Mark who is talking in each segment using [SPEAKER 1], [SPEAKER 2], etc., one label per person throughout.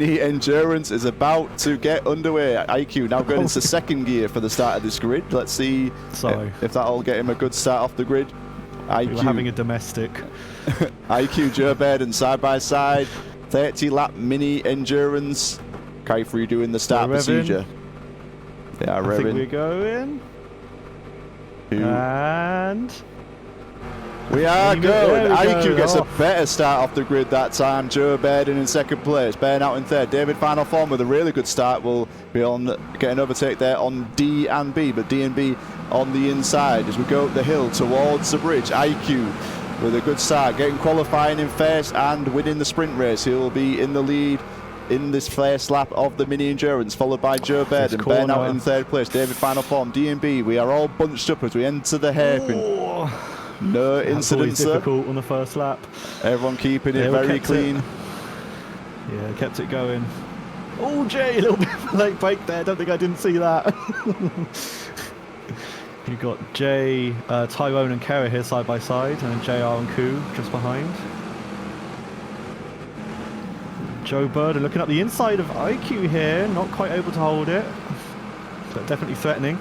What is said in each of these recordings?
[SPEAKER 1] The endurance is about to get underway. IQ now going into second gear for the start of this grid. Let's see if that'll get him a good start off the grid. IQ.
[SPEAKER 2] We're having a domestic.
[SPEAKER 1] IQ, Joe Baden side by side. 30 lap mini endurance. Kaiffari doing the start procedure. Yeah,
[SPEAKER 2] I think we're going. And
[SPEAKER 1] we are going. IQ gets a better start off the grid that time. Joe Baden in second place. Bairn out in third. David final form with a really good start. Will be on getting overtake there on D and B, but D and B on the inside as we go up the hill towards the bridge. IQ with a good start, getting qualifying in first and winning the sprint race. He'll be in the lead in this first lap of the mini endurance, followed by Joe Baden. Bairn out in third place. David final form. D and B. We are all bunched up as we enter the hairpin. No incidents.
[SPEAKER 2] Difficult on the first lap.
[SPEAKER 1] Everyone keeping it very clean.
[SPEAKER 2] Yeah, kept it going. Oh, Jay, a little bit of a late break there. Don't think I didn't see that. You've got Jay, Tyrone and Kara here side by side, and JR and Koo just behind. Joe Bird looking up the inside of IQ here, not quite able to hold it, but definitely threatening.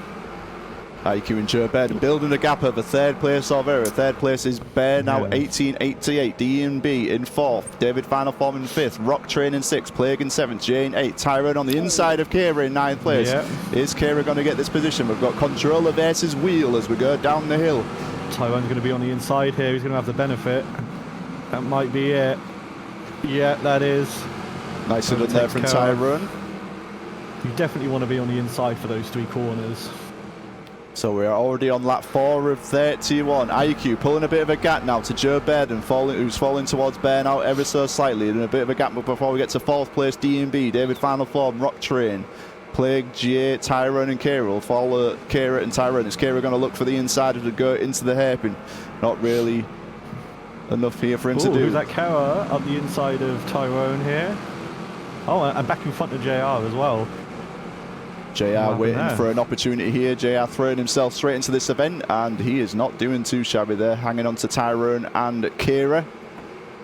[SPEAKER 1] IQ and Joe Baden building a gap over third place Olvera. Third place is Bear now 18.88. D and B in fourth. David final form in fifth. Rock Train in sixth. Plague in seventh. Jay in eighth. Tyrone on the inside of Kira in ninth place. Is Kira going to get this position? We've got controller versus wheel as we go down the hill.
[SPEAKER 2] Tyrone's going to be on the inside here. He's going to have the benefit. That might be it. Yeah, that is.
[SPEAKER 1] Nicely done there from Tyrone.
[SPEAKER 2] You definitely want to be on the inside for those three corners.
[SPEAKER 1] So we're already on lap 4 of 31. IQ pulling a bit of a gap now to Joe Baden, who's falling towards Burnout ever so slightly. And a bit of a gap before we get to fourth place D&B. David final form, Rock Train. Plague, Jay, Tyrone and Kira will follow Kira and Tyrone. Is Kira going to look for the insider to go into the hairpin? Not really enough here for him to do.
[SPEAKER 2] Who's that Kara up the inside of Tyrone here? Oh, and back in front of JR as well.
[SPEAKER 1] JR waiting for an opportunity here. JR throwing himself straight into this event, and he is not doing too shabby there, hanging on to Tyrone and Kira.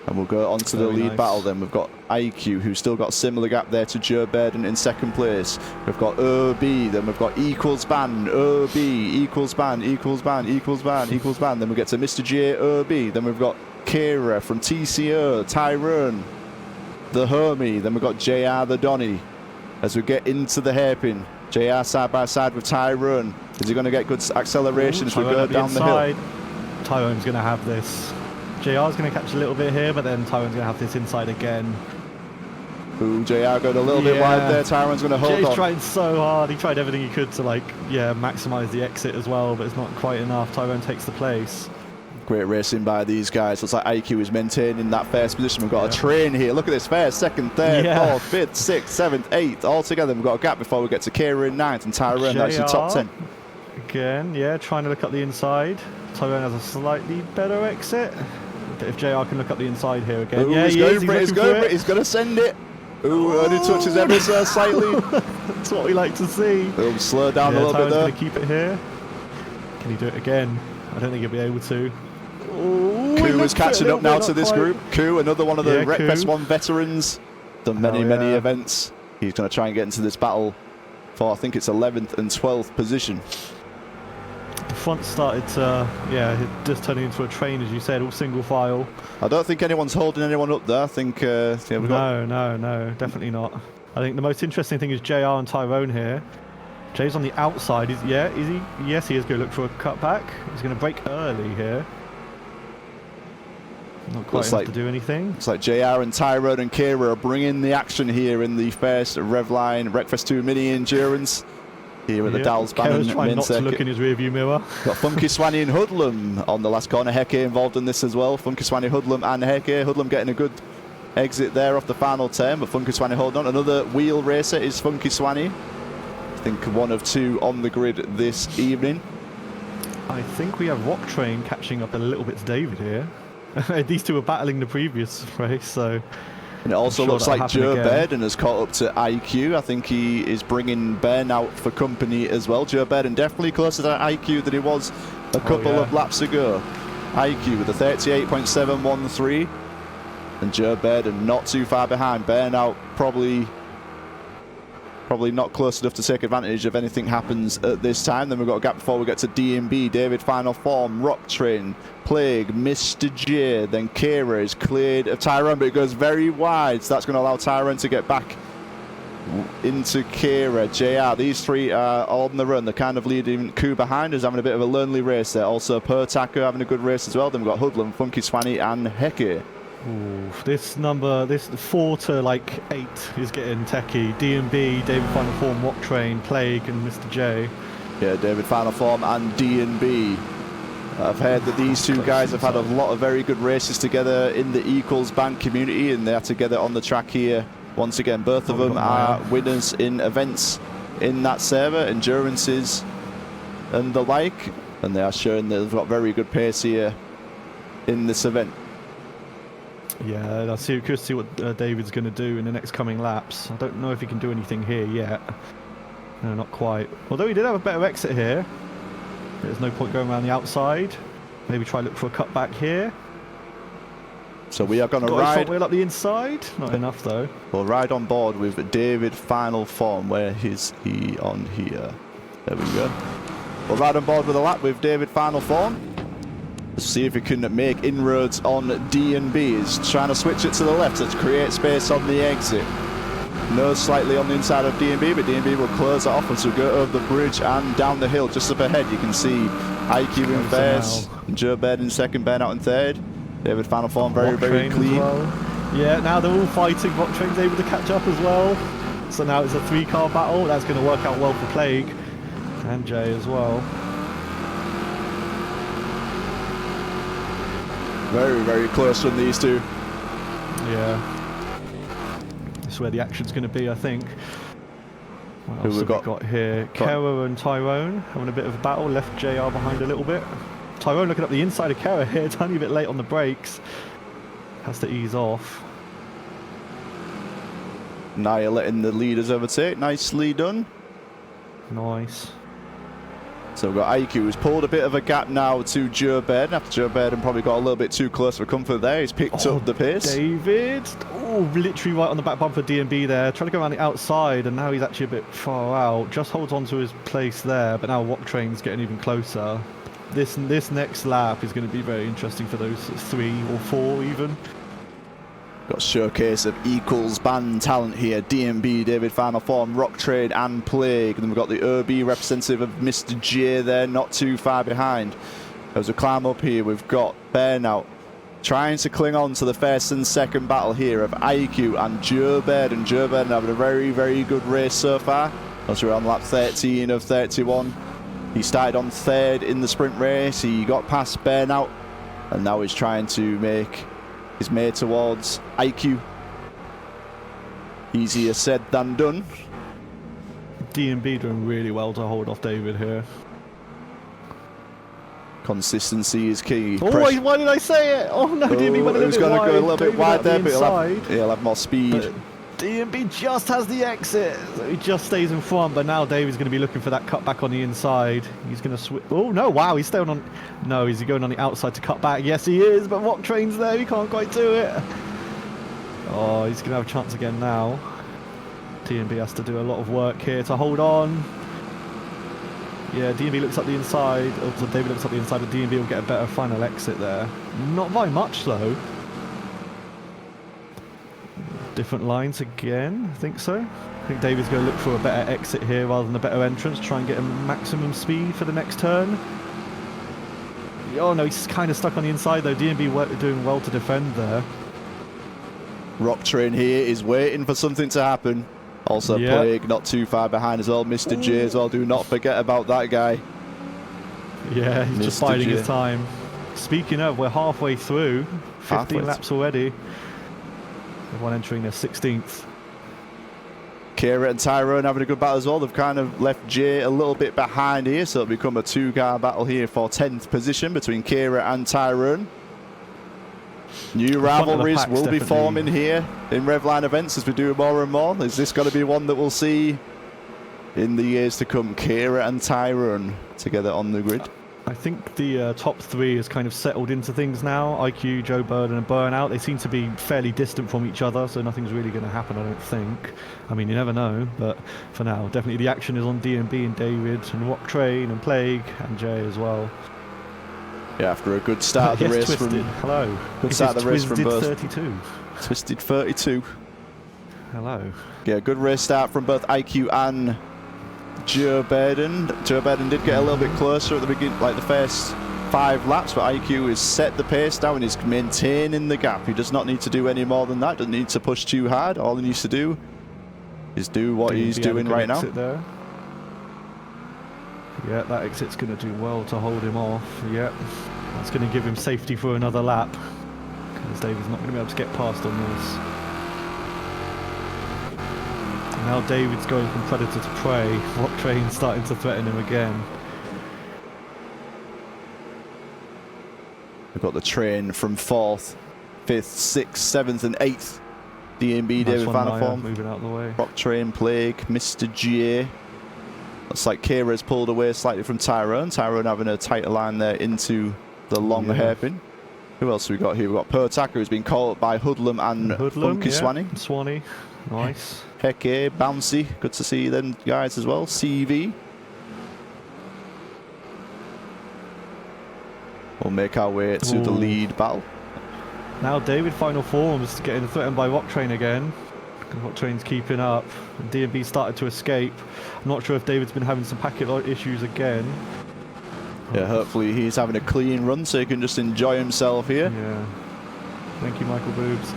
[SPEAKER 1] And we'll go on to the lead battle then. We've got IQ, who's still got a similar gap there to Joe Baden in second place. We've got OB, then we've got equals ban, OB, equals ban, equals ban, equals ban, equals ban. Then we get to Mr. J, OB. Then we've got Kira from TCO, Tyrone, the homie. Then we've got JR, the Donny. As we get into the hairpin, JR side by side with Tyrone. Is he going to get good acceleration as we go down the hill?
[SPEAKER 2] Tyrone's going to have this. JR's going to catch a little bit here, but then Tyrone's going to have this inside again.
[SPEAKER 1] Ooh, JR going a little bit wide there. Tyrone's going to hold on.
[SPEAKER 2] Jay's trying so hard. He tried everything he could to, maximise the exit as well, but it's not quite enough. Tyrone takes the place.
[SPEAKER 1] Great racing by these guys. Looks like IQ is maintaining that first position. We've got a train here. Look at this. First, second, third, fourth, fifth, sixth, seventh, eighth. All together, we've got a gap before we get to Kira in ninth and Tyrone actually top 10.
[SPEAKER 2] Again, trying to look up the inside. Tyrone has a slightly better exit. But if JR can look up the inside here again.
[SPEAKER 1] Ooh, he's going for it. He's going to send it. Ooh, only touches ever so slightly.
[SPEAKER 2] That's what we like to see.
[SPEAKER 1] He'll slow down a little bit there.
[SPEAKER 2] Going to keep it here. Can he do it again? I don't think he'll be able to.
[SPEAKER 1] Koo is catching up now to this group. Koo, another one of the Wreckfest 1 veterans. Done many events. He's going to try and get into this battle for, I think it's 11th and 12th position.
[SPEAKER 2] The front started to, just turning into a train, as you said, all single file.
[SPEAKER 1] I don't think anyone's holding anyone up there. I think,
[SPEAKER 2] no, definitely not. I think the most interesting thing is JR and Tyrone here. Jay's on the outside. Is he? Yes, he is going to look for a cutback. He's going to break early here. Not quite enough to do anything.
[SPEAKER 1] Looks like JR and Tyrone and Kira are bringing the action here in the first Revline Wreckfest 2 Mini Endurance here at the Dalsbanen
[SPEAKER 2] trying not to look in his rearview mirror.
[SPEAKER 1] Got Funky Swanny and Hoodlum on the last corner. Heke involved in this as well. Funky Swanny, Hoodlum and Heke. Hoodlum getting a good exit there off the final turn, but Funky Swanny holding on. Another wheel racer is Funky Swanny. I think one of two on the grid this evening.
[SPEAKER 2] I think we have Rock Train catching up a little bit to David here. These two were battling the previous race, so...
[SPEAKER 1] And it also looks like Joe Baden has caught up to IQ. I think he is bringing Ben out for company as well. Joe Baden definitely closer to IQ than he was a couple of laps ago. IQ with a 38.713. And Joe Baden not too far behind. Ben out probably not close enough to take advantage of anything happens at this time. Then we've got a gap before we get to D&B. David, final form, Rock Train, Plague, Mr. J. Then Kira is cleared of Tyrone, but it goes very wide. So that's going to allow Tyrone to get back into Kira. JR, these three are on the run. They're kind of leading Ku behind us, having a bit of a lonely race there. Also, Pertaker having a good race as well. Then we've got Hoodlum, Funky Swanny, and Heke.
[SPEAKER 2] Ooh, this 4 to like 8 is getting techie. D&B, David Final Form, Rock Train, Plague, and Mr. J.
[SPEAKER 1] Yeah, David Final Form and D&B. I've heard that these two guys have had a lot of very good races together in the Equals Band community, and they are together on the track here. Once again, both of them are winners in events in that server, endurances and the like, and they are showing that they've got very good pace here in this event.
[SPEAKER 2] Yeah, I'll see, curious to see what David's going to do in the next coming laps. I don't know if he can do anything here yet. No, not quite. Although he did have a better exit here. There's no point going around the outside. Maybe try look for a cutback here.
[SPEAKER 1] So we are going to
[SPEAKER 2] Got his front
[SPEAKER 1] ride
[SPEAKER 2] wheel up the inside. Not enough though.
[SPEAKER 1] We'll ride on board with David Final Form. Where is he on here? There we go. We'll ride on board with a lap with David Final Form. Let's see if he can make inroads on D&B. He's trying to switch it to the left to create space on the exit. Nose slightly on the inside of D&B, but D&B will close it off as we go over the bridge and down the hill. Just up ahead, you can see IQ in first, Joe Baird in second, Ben out in third. David Final Form very clean.
[SPEAKER 2] Well. Yeah, now they're all fighting. Rock Train's able to catch up as well. So now it's a 3-car battle. That's going to work out well for Plague and Jay as well.
[SPEAKER 1] Very close from these two.
[SPEAKER 2] Yeah. That's where the action's going to be, I think. What else have we got here? Kara and Tyrone having a bit of a battle. Left JR behind a little bit. Tyrone looking up the inside of Kara here. Tiny bit late on the brakes. Has to ease off.
[SPEAKER 1] Naya letting the leaders overtake. Nicely done.
[SPEAKER 2] Nice.
[SPEAKER 1] So we've got IQ who's pulled a bit of a gap now to Joe Baird. After Joe Baird probably got a little bit too close for comfort there. He's picked up the pace.
[SPEAKER 2] David. Oh, literally right on the back bumper of D&B there. Trying to go around the outside, and now he's actually a bit far out. Just holds on to his place there, but now Rock Train's getting even closer. This next lap is going to be very interesting for those 3 or 4 even.
[SPEAKER 1] Got a showcase of Equals Band talent here. D&B, David Final Form, Rock Trade and Plague. And then we've got the OB representative of Mr. J there, not too far behind. As we climb up here, we've got Bear now trying to cling on to the first and second battle here of IQ and Joe Baird. And Joe Baird having a very good race so far. As we're on lap 13 of 31. He started on 3rd in the sprint race. He got past Bear now. And now he's trying to make his way towards IQ. Easier said than done.
[SPEAKER 2] D&B doing really well to hold off David here.
[SPEAKER 1] Consistency is key.
[SPEAKER 2] Oh, why did I say it? Oh no, D&B went a little bit wide.
[SPEAKER 1] Go a little bit wide there, but
[SPEAKER 2] he'll
[SPEAKER 1] have more speed.
[SPEAKER 2] But D&B just has the exit. So he just stays in front, but now David's going to be looking for that cut back on the inside. He's going to switch. Oh no, wow, he's staying on. No, is he going on the outside to cut back? Yes, he is, but Rock Train's there. He can't quite do it. Oh, he's going to have a chance again now. D&B has to do a lot of work here to hold on. Yeah, D&B looks up the inside. So David looks up the inside, but D&B will get a better final exit there. Not by much though. Different lines again, I think so. I think David's going to look for a better exit here rather than a better entrance, try and get a maximum speed for the next turn. Oh no, he's kind of stuck on the inside though. D&B doing well to defend there.
[SPEAKER 1] Rock Train here is waiting for something to happen. Also Plague not too far behind as well. Mr. J as well, do not forget about that guy.
[SPEAKER 2] Yeah, he's just biding his time. Speaking of, we're halfway through. 15 laps already. Everyone entering their 16th.
[SPEAKER 1] Kira and Tyrone having a good battle as well. They've kind of left Jay a little bit behind here, so it'll become a 2-car battle here for 10th position between Kira and Tyrone. New rivalries will be forming here in Revline events as we do more and more. Is this going to be one that we'll see in the years to come? Kira and Tyrone together on the grid.
[SPEAKER 2] I think the top three has kind of settled into things now. IQ, Joe Burden and Burnout, they seem to be fairly distant from each other, so nothing's really going to happen, I don't think. I mean, you never know, but for now, definitely the action is on DMB and David and Rock Train and Plague and Jay as well.
[SPEAKER 1] Yeah, after a good start of the race
[SPEAKER 2] Twisted.
[SPEAKER 1] from...
[SPEAKER 2] Hello.
[SPEAKER 1] Good start of the race from both.
[SPEAKER 2] 32.
[SPEAKER 1] Twisted 32.
[SPEAKER 2] Hello.
[SPEAKER 1] Yeah, good race start from both IQ and Joe Burden. Joe Burden did get a little bit closer at the beginning, like the first 5 laps, but IQ has set the pace now and is maintaining the gap. He does not need to do any more than that. Doesn't need to push too hard. All he needs to do is do what he's doing right now.
[SPEAKER 2] There. Yeah, that exit's going to do well to hold him off. Yeah, that's going to give him safety for another lap, because David's not going to be able to get past on this. Now David's going from predator to prey. Rock Train starting to threaten him again.
[SPEAKER 1] We've got the train from 4th, 5th, 6th, 7th and 8th. DMB, David Vanaform.
[SPEAKER 2] Moving out of the way.
[SPEAKER 1] Rock Train, Plague, Mr. G. Looks like Kira's pulled away slightly from Tyrone. Tyrone having a tighter line there into the long hairpin. Who else have we got here? We've got Pertacker, who's been caught up by Hoodlum and Funky Swanee.
[SPEAKER 2] Swanee, nice.
[SPEAKER 1] Heke, Bouncy, good to see them guys as well. CV. We'll make our way to the lead battle.
[SPEAKER 2] Now David, final forms, getting threatened by Rock Train again. Rock Train's keeping up. DMB started to escape. I'm not sure if David's been having some packet issues again.
[SPEAKER 1] Yeah, hopefully he's having a clean run so he can just enjoy himself here.
[SPEAKER 2] Yeah. Thank you, Michael Boobs.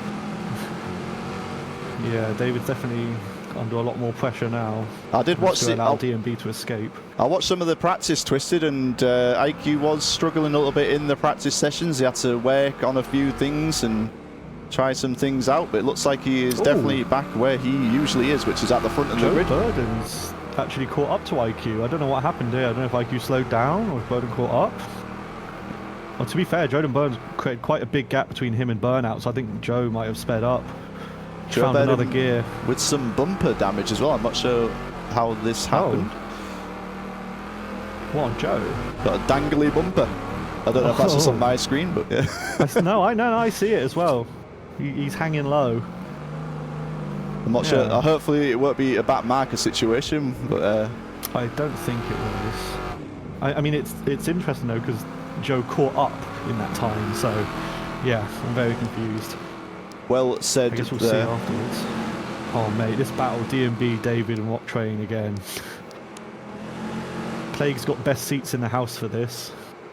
[SPEAKER 2] Yeah, David's definitely under a lot more pressure now.
[SPEAKER 1] I did watch the
[SPEAKER 2] DMB to escape.
[SPEAKER 1] I watched some of the practice Twisted, and IQ was struggling a little bit in the practice sessions. He had to work on a few things and try some things out, but it looks like he is definitely back where he usually is, which is at the front of the grid.
[SPEAKER 2] Burden's actually caught up to IQ. I don't know what happened there. I don't know if IQ slowed down or if Burden caught up. Well, to be fair, Jordan Burns created quite a big gap between him and Burnout, so I think Joe might have sped up.
[SPEAKER 1] Joe
[SPEAKER 2] found another gear.
[SPEAKER 1] With some bumper damage as well. I'm not sure how this happened.
[SPEAKER 2] What on Joe?
[SPEAKER 1] Got a dangly bumper. I don't know if that's just on my screen, but yeah.
[SPEAKER 2] No, I see it as well. He's hanging low.
[SPEAKER 1] I'm not sure. Hopefully it won't be a back marker situation, but
[SPEAKER 2] I don't think it was. I mean, it's interesting though, because Joe caught up in that time, so yeah, I'm very confused.
[SPEAKER 1] Well said.
[SPEAKER 2] I guess we'll see afterwards. Oh mate, this battle, DMB, David and Rock Train again. Plague's got best seats in the house for this,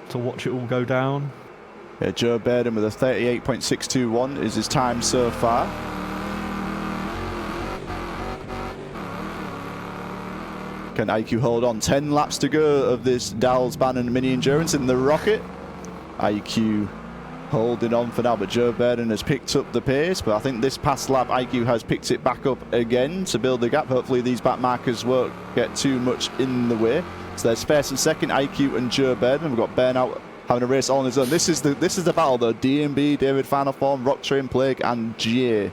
[SPEAKER 2] to watch it all go down.
[SPEAKER 1] Yeah, Joe Burden with a 38.621 is his time so far. Can IQ hold on? 10 laps to go of this Dalsbanen mini endurance in the rocket. IQ holding on for now, but Joe Burden has picked up the pace, but I think this past lap IQ has picked it back up again to build the gap. Hopefully these back markers won't get too much in the way. So there's first and second, IQ and Joe Burden. We've got Burnout having a race all on his own. This is the battle though. DMB, David Vanaform, Rock Train, Plague and GA.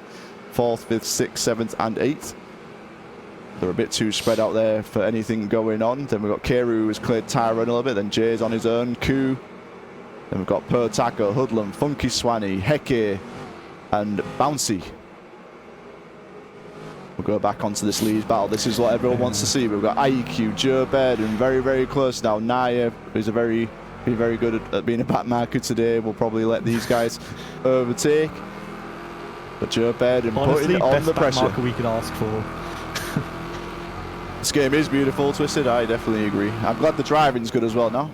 [SPEAKER 1] 4th, 5th, 6th, 7th and 8th. They're a bit too spread out there for anything going on. Then we've got Keru, who has cleared Tyrone a little bit. Then Jay's on his own. Koo. Then we've got Pertaco, Hoodlum, Funky Swanee, Heke and Bouncy. We'll go back onto this lead battle. This is what everyone wants to see. We've got IQ, Joe Burden, very, very close now. Naya, who's been very good at being a back marker today. We'll probably let these guys overtake. But Joe Burden putting on the pressure.
[SPEAKER 2] Back marker we could ask for.
[SPEAKER 1] This game is beautiful, Twisted. I definitely agree. I'm glad the driving's good as well now.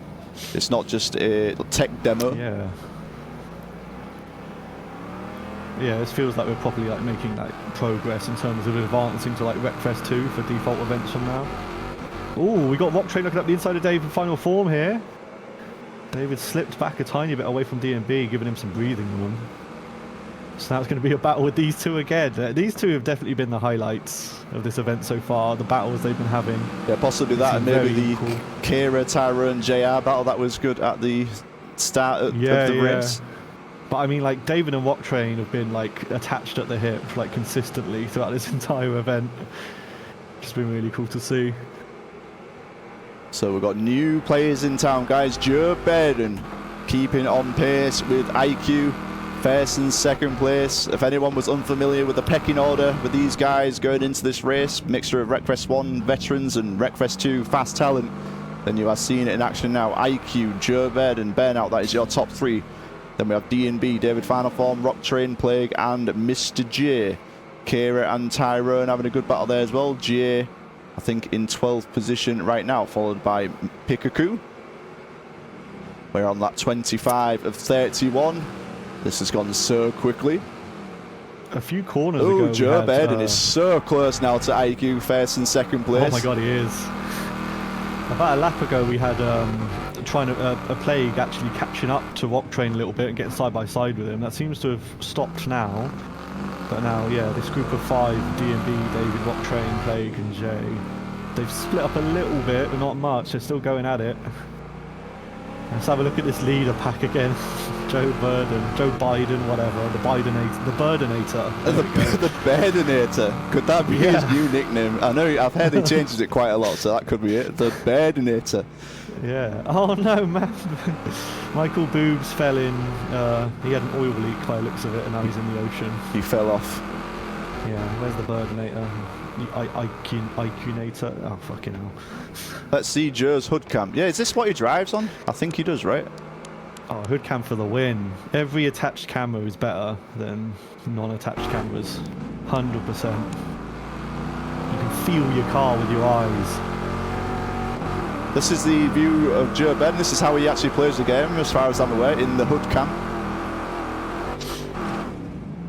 [SPEAKER 1] It's not just a tech demo.
[SPEAKER 2] Yeah. Yeah, this feels like we're properly like making like progress in terms of advancing to like Wreckfest 2 for default events from now. Oh, we got Rock Train looking up the inside of David final form here. David slipped back a tiny bit away from DMB, giving him some breathing room. So now it's going to be a battle with these two again. These two have definitely been the highlights of this event so far, the battles they've been having.
[SPEAKER 1] Yeah, possibly that, and maybe the Kira, Tyrone, JR battle that was good at the start of the race.
[SPEAKER 2] But I mean, like, David and Rock Train have been like attached at the hip like consistently throughout this entire event. It's been really cool to see.
[SPEAKER 1] So we've got new players in town, guys. Joe Baden keeping on pace with IQ. First and second place. If anyone was unfamiliar with the pecking order with these guys going into this race, mixture of Wreckfest 1 veterans and Wreckfest 2 fast talent, then you are seeing it in action now. IQ, Joe Baden, Burnout, that is your top 3. Then we have D&B, David Final Form, Rock Train, Plague, and Mr. J. Kira and Tyrone having a good battle there as well. J, I think, in 12th position right now, followed by Pikachu. We're on that 25 of 31. This has gone so quickly.
[SPEAKER 2] A few corners ago.
[SPEAKER 1] Oh, Joe Baden is so close now to IQ, first and second place.
[SPEAKER 2] Oh my god, he is. About a lap ago, we had a Plague actually catching up to Rock Train a little bit and getting side by side with him. That seems to have stopped now. But now, yeah, this group of 5, D&B, David, Rock Train, Plague, and Jay, they've split up a little bit, but not much. They're still going at it. Let's have a look at this leader pack again. Joe Biden, whatever. The Bidenator. The Burdinator.
[SPEAKER 1] The Burdinator. Could that be his new nickname? I know, I've heard he changes it quite a lot, so that could be it. The Burdinator.
[SPEAKER 2] Yeah. Oh no, man. Michael Boobs fell in. He had an oil leak by the looks of it, and now he's in the ocean.
[SPEAKER 1] He fell off.
[SPEAKER 2] Yeah. Where's the Burdinator? IQ-nator. Oh, fucking hell.
[SPEAKER 1] Let's see Joe's hood cam. Yeah, is this what he drives on? I think he does, right?
[SPEAKER 2] Oh, hood cam for the win. Every attached camera is better than non-attached cameras. 100%. You can feel your car with your eyes.
[SPEAKER 1] This is the view of Joe Ben. This is how he actually plays the game, as far as I'm aware, in the hood cam.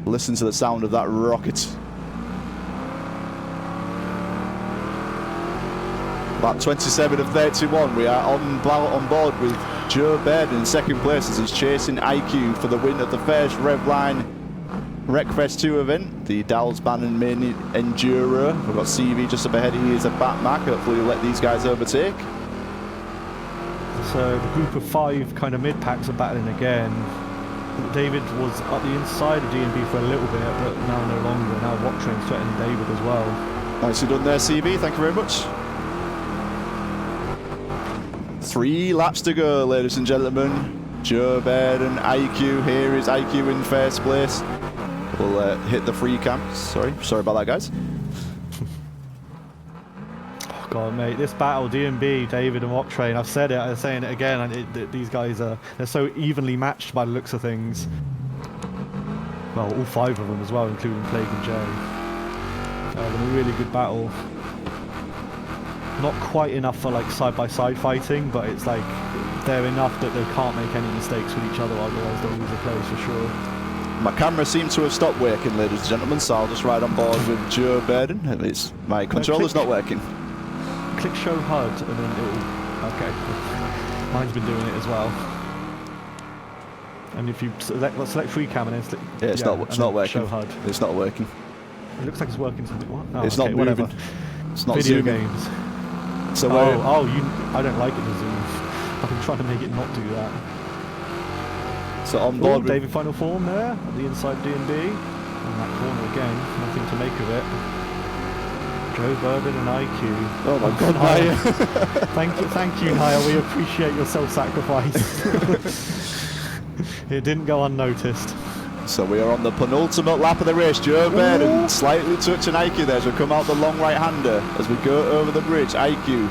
[SPEAKER 1] Listen to the sound of that rocket. About 27 of 31, we are on board with Joe Baird in second place as he's chasing IQ for the win of the first Revline Wreckfest 2 event, the Dalsbanen Mini Enduro. We've got CV just up ahead, he is a Batmac, hopefully he'll let these guys overtake.
[SPEAKER 2] So the group of 5 kind of mid-packs are battling again. David was up the inside of D&B for a little bit, but now no longer. Now Rock Train's threatening David as well.
[SPEAKER 1] Nicely done there, CV, thank you very much. 3 laps to go, ladies and gentlemen. Joe Baird and IQ. Here is IQ in first place. We'll hit the free cam. Sorry about that, guys.
[SPEAKER 2] Oh god, mate, this battle, D&B, David and Rock Train. I've said it. I'm saying it again. These guys they're so evenly matched by the looks of things. Well, all 5 of them as well, including Plague and Jay. A really good battle. Not quite enough for like side-by-side fighting, but it's like they're enough that they can't make any mistakes with each other, otherwise they'll lose a place for sure.
[SPEAKER 1] My camera seems to have stopped working, ladies and gentlemen, so I'll just ride on board with Joe Bairden. My controller's not working.
[SPEAKER 2] Click show HUD and then it'll... Okay. Mine's been doing it as well. And if you select free cam and then select...
[SPEAKER 1] Yeah, it's not working.
[SPEAKER 2] Show HUD.
[SPEAKER 1] It's not working.
[SPEAKER 2] It looks like it's working something. What? Oh,
[SPEAKER 1] it's
[SPEAKER 2] okay,
[SPEAKER 1] not moving.
[SPEAKER 2] Whatever.
[SPEAKER 1] It's not
[SPEAKER 2] Video
[SPEAKER 1] zooming.
[SPEAKER 2] games.
[SPEAKER 1] So
[SPEAKER 2] I don't like it to zoom. I've been trying to make it not do that.
[SPEAKER 1] So on board with
[SPEAKER 2] David Final Form there, at the inside D&B. On that corner again, nothing to make of it. Joe Bourbon and IQ.
[SPEAKER 1] Oh my god,
[SPEAKER 2] Naya. thank you, Naya. We appreciate your self-sacrifice. It didn't go unnoticed.
[SPEAKER 1] So we are on the penultimate lap of the race. Joe Bairden slightly touching IQ there as we come out the long right-hander as we go over the bridge. IQ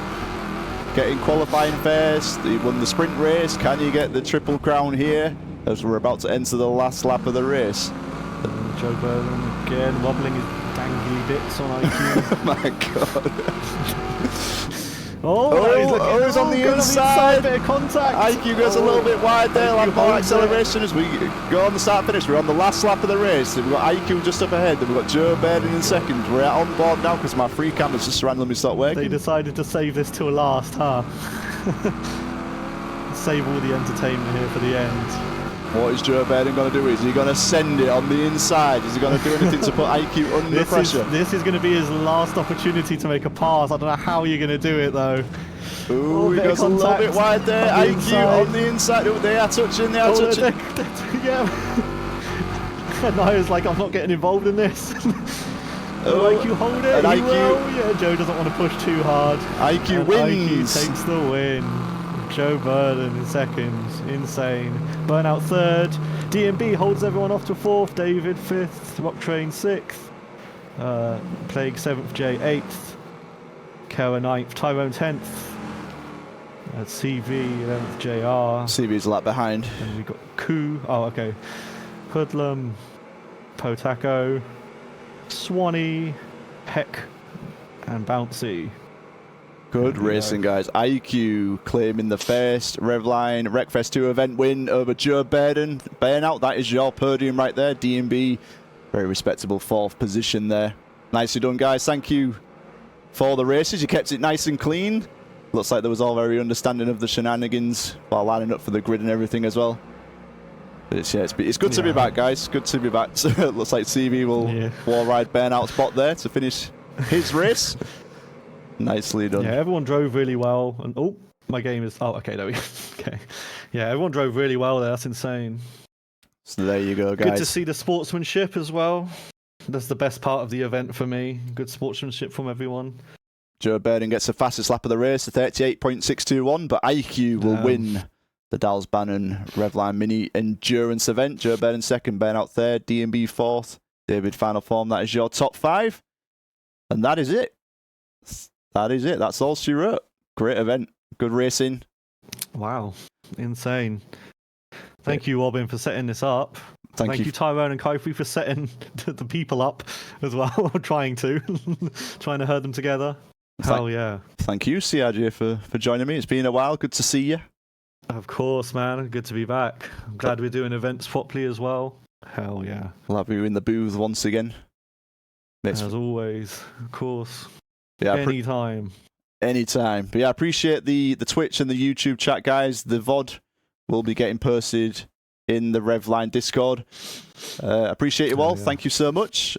[SPEAKER 1] getting qualifying first. He won the sprint race. Can you get the triple crown here as we're about to enter the last lap of the race?
[SPEAKER 2] Joe Bairden again wobbling his dangly bits on IQ.
[SPEAKER 1] My god.
[SPEAKER 2] He's
[SPEAKER 1] on the inside.
[SPEAKER 2] Bit of contact.
[SPEAKER 1] IQ goes a little bit wide there, like more acceleration as we go on the start finish. We're on the last lap of the race. We've got IQ just up ahead. Then we've got Joe Bairden in second. We're on board now because my free camera's just randomly stopped working.
[SPEAKER 2] They decided to save this till last, huh? Save all the entertainment here for the end.
[SPEAKER 1] What is Joe Bairden going to do? Is he going to send it on the inside? Is he going to do anything to put IQ under pressure?
[SPEAKER 2] This is going to be his last opportunity to make a pass. I don't know how you're going to do it though.
[SPEAKER 1] Ooh, he goes a little bit wide there. IQ on the inside. Oh, they are touching. They are touching.
[SPEAKER 2] Yeah. And I was like, I'm not getting involved in this. IQ hold it.
[SPEAKER 1] And
[SPEAKER 2] He
[SPEAKER 1] IQ.
[SPEAKER 2] will. Yeah, Joe doesn't want to push too hard.
[SPEAKER 1] IQ
[SPEAKER 2] And
[SPEAKER 1] wins.
[SPEAKER 2] IQ takes the win. Joe Burden in second. Insane. Burnout third. DMB holds everyone off to fourth. David fifth. Rock Train sixth. Plague 7th, J 8th, Kara 9th, Tyrone 10th, CV 11th, JR.
[SPEAKER 1] CV's a lot behind.
[SPEAKER 2] And we got Koo, oh okay, Hoodlum, Potako, Swanee, Heck, and Bouncy.
[SPEAKER 1] Good racing, guys. IQ claiming the first Revline Wreckfest 2 event win over Joe Burden. Burnout, that is your podium right there. DMB, very respectable 4th position there. Nicely done, guys. Thank you for the races. You kept it nice and clean. Looks like there was all very understanding of the shenanigans while lining up for the grid and everything as well. But it's good to be back, guys. Good to be back. Looks like CV will wall ride Burnout's bot there to finish his race. Nicely done.
[SPEAKER 2] Yeah, everyone drove really well. And oh, my game is. Oh, okay, there we go. Okay. Yeah, everyone drove really well there. That's insane.
[SPEAKER 1] So there you go, guys.
[SPEAKER 2] Good to see the sportsmanship as well. That's the best part of the event for me. Good sportsmanship from everyone.
[SPEAKER 1] Joe Burden gets the fastest lap of the race, the 38.621, but IQ will win the Dalsbanen Revline Mini Endurance event. Joe Burden second, Burnout third, DMB fourth, David final form. That is your top 5. And that is it. That is it. That's all she wrote. Great event. Good racing.
[SPEAKER 2] Wow. Insane. Thank you, Robin, for setting this up. Thank you, Tyrone and Kaiffari, for setting the people up as well. trying to herd them together. Hell yeah.
[SPEAKER 1] Thank you, CRJ, for joining me. It's been a while. Good to see you.
[SPEAKER 2] Of course, man. Good to be back. I'm glad we're doing events properly as well. Hell yeah.
[SPEAKER 1] We'll have you in the booth once again.
[SPEAKER 2] As always, of course.
[SPEAKER 1] Yeah,
[SPEAKER 2] anytime.
[SPEAKER 1] Anytime. But yeah, I appreciate the Twitch and the YouTube chat, guys. The VOD will be getting posted in the Revline Discord. Appreciate you all. Thank you so much.